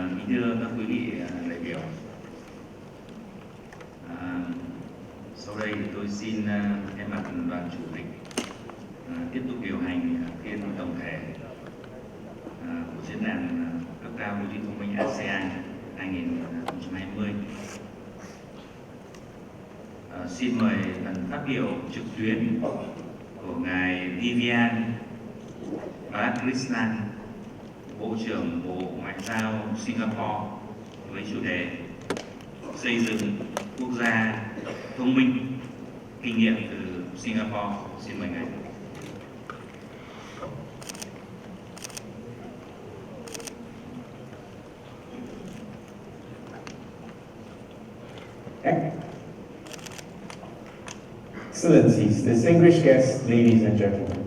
Kính thưa các quý vị đại biểu, sau đây thì tôi xin thay mặt đoàn chủ tịch tiếp tục điều hành phiên tổng thể của Diễn đàn Cấp cao Thị Thông Minh Asean 2020. Xin mời phần phát biểu trực tuyến của ngài VemNG Bộ trưởng Bộ Ngoại giao Singapore với chủ đề xây dựng quốc gia thông minh, kinh nghiệm từ Singapore. Xin mời ngài. Excellencies, distinguished guests, ladies and gentlemen.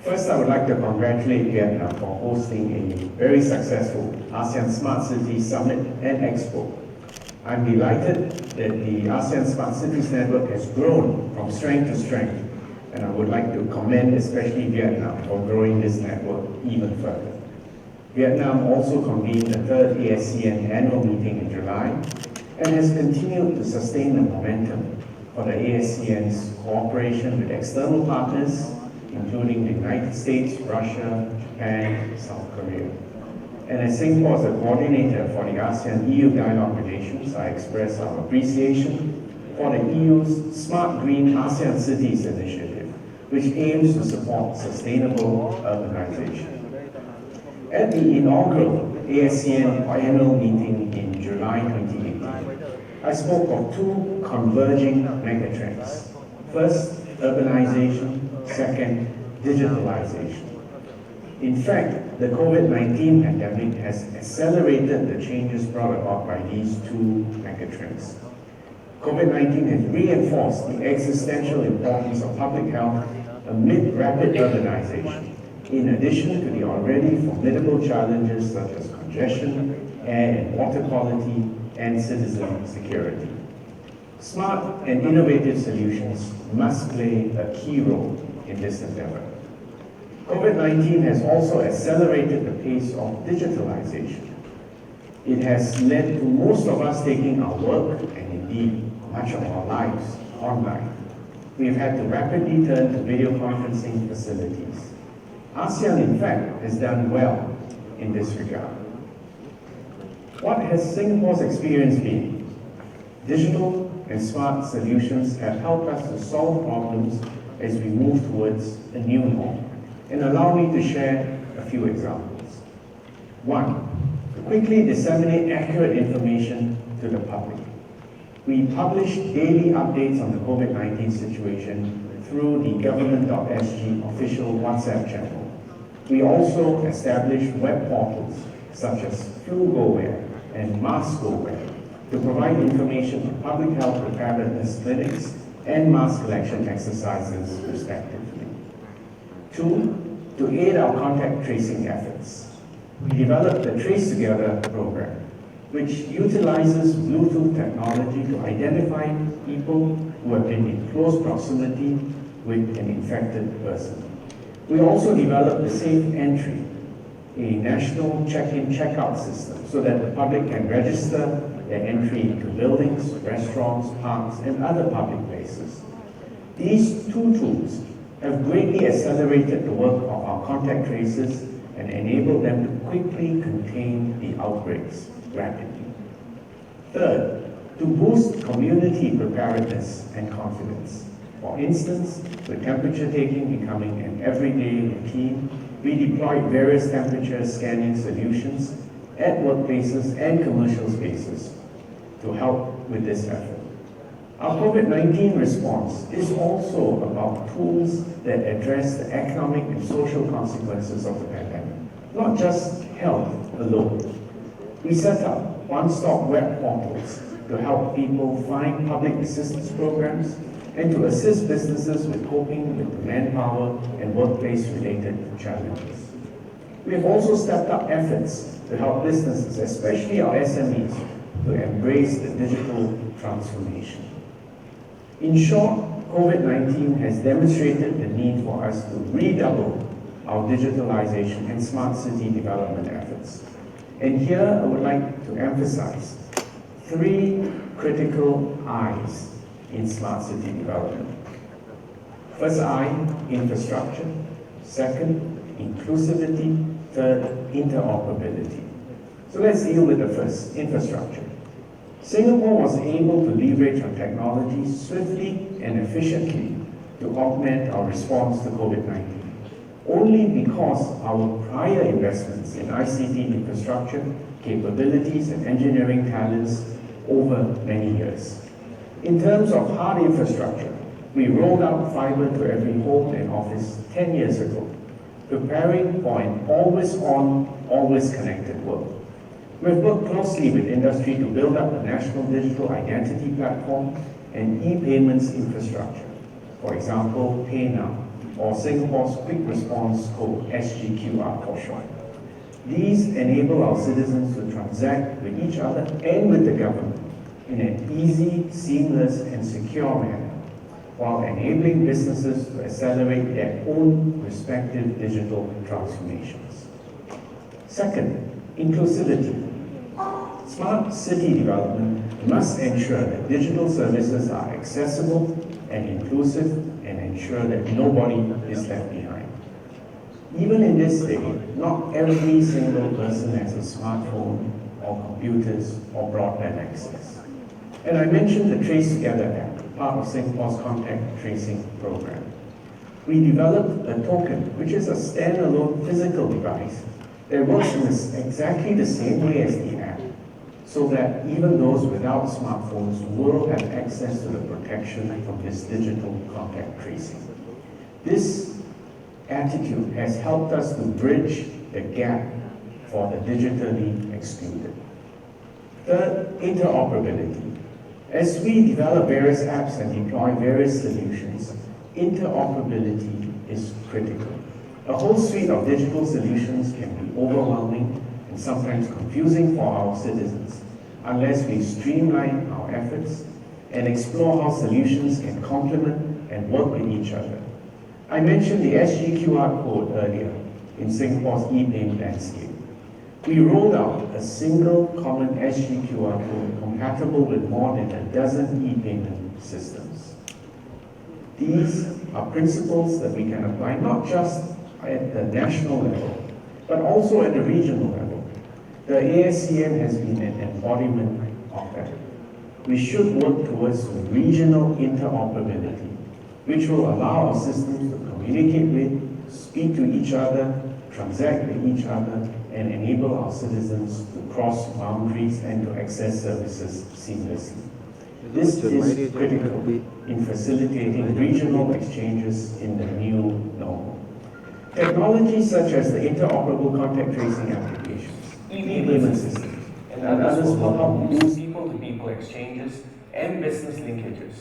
First, I would like to congratulate Vietnam for hosting a very successful ASEAN Smart Cities Summit and Expo. I'm delighted that the ASEAN Smart Cities Network has grown from strength to strength, and I would like to commend especially Vietnam for growing this network even further. Vietnam also convened the third ASEAN annual meeting in July and has continued to sustain the momentum for the ASEAN's cooperation with external partners, including the United States, Russia, Japan, South Korea. And as Singapore as a coordinator for the ASEAN-EU dialogue relations, I express our appreciation for the EU's Smart Green ASEAN Cities initiative, which aims to support sustainable urbanization. At the inaugural ASEAN annual meeting in July 2018, I spoke of two converging megatrends. First, urbanization. Second, digitalization. In fact, the COVID-19 pandemic has accelerated the changes brought about by these two megatrends. COVID-19 has reinforced the existential importance of public health amid rapid urbanization, in addition to the already formidable challenges such as congestion, air and water quality, and citizen security. Smart and innovative solutions must play a key role in this endeavor. COVID-19 has also accelerated the pace of digitalization. It has led to most of us taking our work, and indeed much of our lives, online. We have had to rapidly turn to video conferencing facilities. ASEAN, in fact, has done well in this regard. What has Singapore's experience been? Digital and smart solutions have helped us to solve problems as we move towards a new norm. And allow me to share a few examples. One, to quickly disseminate accurate information to the public. We publish daily updates on the COVID-19 situation through the government.sg official WhatsApp channel. We also established web portals such as FluGoWare and MaskGoWare to provide information on public health preparedness clinics and mass collection exercises, respectively. Two, to aid our contact tracing efforts, we developed the Trace Together program, which utilizes Bluetooth technology to identify people who have been in close proximity with an infected person. We also developed the Safe Entry, a national check-in, check-out system so that the public can register their entry into buildings, restaurants, parks, and other public places. These two tools have greatly accelerated the work of our contact tracers and enabled them to quickly contain the outbreaks rapidly. Third, to boost community preparedness and confidence. For instance, with temperature taking becoming an everyday routine, we deployed various temperature scanning solutions at workplaces and commercial spaces to help with this effort. Our COVID-19 response is also about tools that address the economic and social consequences of the pandemic, not just health alone. We set up one-stop web portals to help people find public assistance programs and to assist businesses with coping with the manpower and workplace-related challenges. We have also stepped up efforts to help businesses, especially our SMEs, to embrace the digital transformation. In short, COVID-19 has demonstrated the need for us to redouble our digitalization and smart city development efforts. And here I would like to emphasize 3 critical I's in smart city development. First I, infrastructure. Second, inclusivity. Third, interoperability. So let's deal with the first, infrastructure. Singapore was able to leverage on technology swiftly and efficiently to augment our response to COVID-19, only because our prior investments in ICT infrastructure, capabilities and engineering talents over many years. In terms of hard infrastructure, we rolled out fiber to every home and office 10 years ago, preparing for an always-on, always-connected world. We've worked closely with industry to build up a national digital identity platform and e-payments infrastructure. For example, PayNow, or Singapore's Quick Response Code, SGQR for short. These enable our citizens to transact with each other and with the government in an easy, seamless, and secure manner, while enabling businesses to accelerate their own respective digital transformations. Second, inclusivity. Smart city development must ensure that digital services are accessible and inclusive and ensure that nobody is left behind. Even in this day, not every single person has a smartphone or computers or broadband access. And I mentioned the Trace Together app, part of Singapore's contact tracing program. We developed a token, which is a standalone physical device that works in exactly the same way as the app, so that even those without smartphones will have access to the protection from this digital contact tracing. This attitude has helped us to bridge the gap for the digitally excluded. Third, interoperability. As we develop various apps and deploy various solutions, interoperability is critical. A whole suite of digital solutions can be overwhelming and sometimes confusing for our citizens unless we streamline our efforts and explore how solutions can complement and work with each other. I mentioned the SGQR code earlier in Singapore's e-payment landscape. We rolled out a single common SGQR code compatible with more than a dozen e-payment systems. These are principles that we can apply not just at the national level, but also at the regional level. The ASEAN has been an embodiment of that. We should work towards regional interoperability, which will allow our systems to communicate with, speak to each other, transact with each other, and enable our citizens to cross boundaries and to access services seamlessly. This is critical in facilitating regional exchanges in the new normal. Technologies such as the interoperable contact tracing applications, e-payment systems, and others will help boost people-to-people exchanges and business linkages,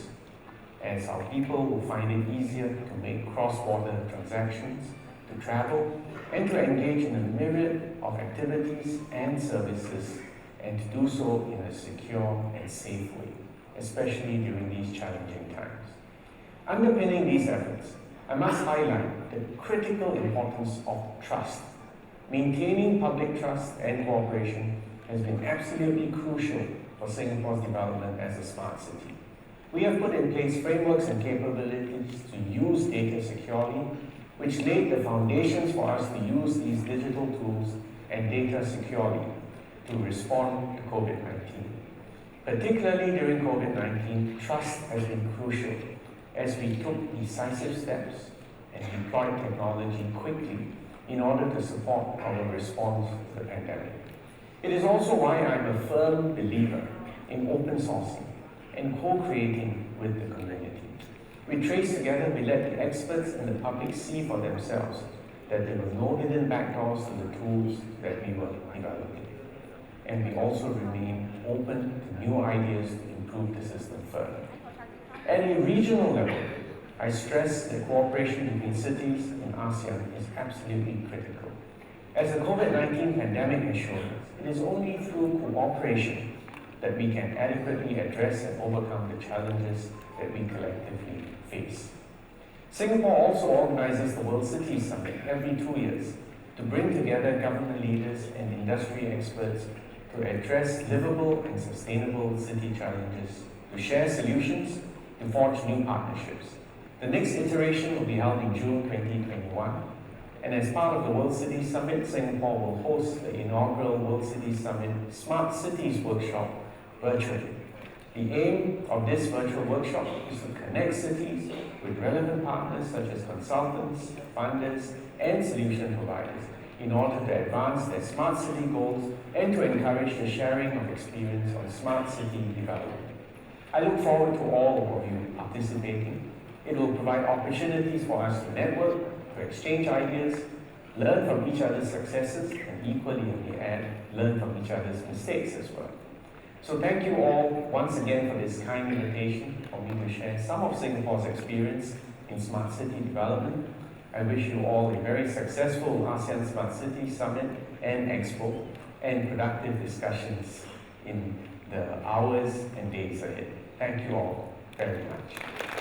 as our people will find it easier to make cross-border transactions, to travel, and to engage in a myriad of activities and services, and to do so in a secure and safe way, especially during these challenging times. Underpinning these efforts, I must highlight the critical importance of trust. Maintaining public trust and cooperation has been absolutely crucial for Singapore's development as a smart city. We have put in place frameworks and capabilities to use data securely, which laid the foundations for us to use these digital tools and data securely to respond to COVID-19. Particularly during COVID-19, trust has been crucial as we took decisive steps and deployed technology quickly in order to support our response to the pandemic. It is also why I'm a firm believer in open sourcing and co-creating with the community. We trace together, we let the experts and the public see for themselves that there were no hidden backdoors to the tools that we were developing. And we also remain open to new ideas to improve the system further. At a regional level, I stress that cooperation between cities in ASEAN is absolutely critical. As the COVID-19 pandemic has shown us, it is only through cooperation that we can adequately address and overcome the challenges that we collectively face. Singapore also organizes the World Cities Summit every 2 years, to bring together government leaders and industry experts to address livable and sustainable city challenges, to share solutions, to forge new partnerships. The next iteration will be held in June 2021, and as part of the World City Summit, Singapore will host the inaugural World City Summit Smart Cities Workshop virtually. The aim of this virtual workshop is to connect cities with relevant partners such as consultants, funders, and solution providers in order to advance their smart city goals and to encourage the sharing of experience on smart city development. I look forward to all of you participating. It will provide opportunities for us to network, to exchange ideas, learn from each other's successes, and equally, on the end, learn from each other's mistakes as well. So thank you all once again for this kind invitation for me to share some of Singapore's experience in smart city development. I wish you all a very successful ASEAN Smart City Summit and Expo and productive discussions in the hours and days ahead. Thank you all very much.